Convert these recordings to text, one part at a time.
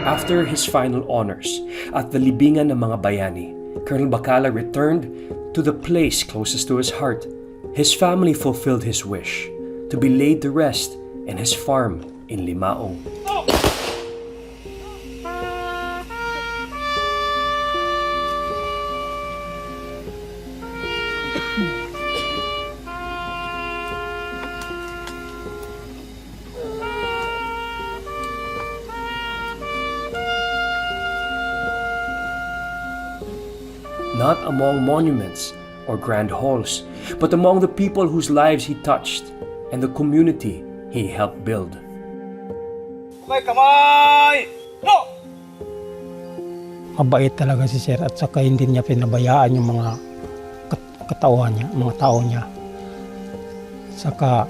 After his final honors at the libingan ng mga bayani, Colonel Bacala returned to the place closest to his heart. His family fulfilled his wish to be laid to rest in his farm in Limaong. Not among monuments or grand halls, but among the people whose lives he touched and the community he helped build. May kamay! No! Mabait talaga si Sir at saka hindi niya pinabayaan yung mga katauhan niya, mga tao niya. Saka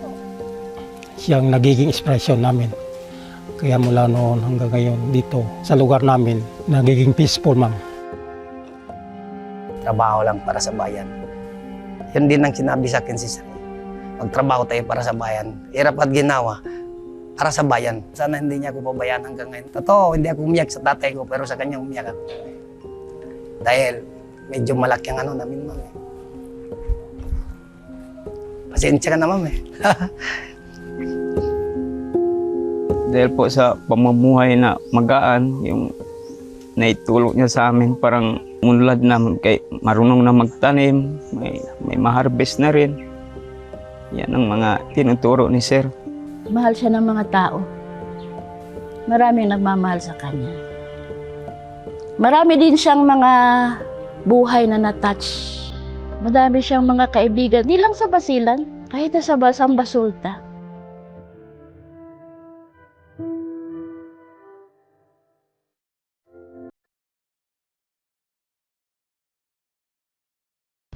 siyang nagiging inspirasyon namin. Kaya mula noon hanggang ngayon dito sa lugar namin, nagiging peaceful, ma'am. Trabaho lang para sa bayan. Yun din ang sinabi sa akin si Sir. Magtrabaho tayo para sa bayan. Hirap at ginawa para sa bayan. Sana hindi niya ako pabayaan hanggang ngayon. Totoo, hindi ako umiyak sa tatay ko, pero sa kanya umiyak ako. Dahil medyo malaki ang ano namin, ma'am. Pasensya ka na, ma'am. Dahil po sa pamumuhay na magaan, yung naitulong niya sa amin, parang munlad na, kay marunong na magtanim, may ma-harvest na rin. Yan ang mga tinuturo ni Sir. Mahal siya ng mga tao. Maraming nagmamahal sa kanya. Marami din siyang mga buhay na na-touch. Madami siyang mga kaibigan, di lang sa Basilan, kahit na sa Basulta.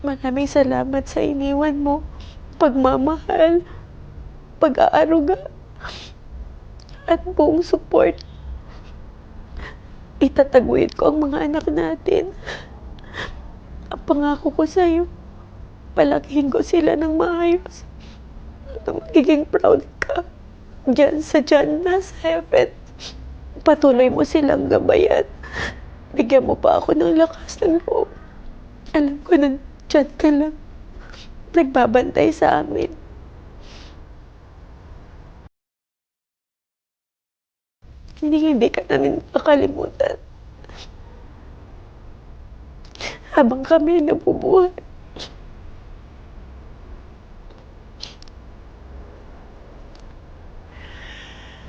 Maraming salamat sa iniwan mo. Pagmamahal, pag-aaruga, at buong support. Itataguyod ko ang mga anak natin. Ang pangako ko sa'yo, palakihin ko sila ng maayos. At magiging proud ka dyan sa Jannah, sa heaven. Patuloy mo silang gabayan. Bigyan mo pa ako ng lakas ng loob. Alam ko na dyan ka lang. Nagbabantay sa amin. Hindi ka namin makalimutan. Habang kami nabubuhay.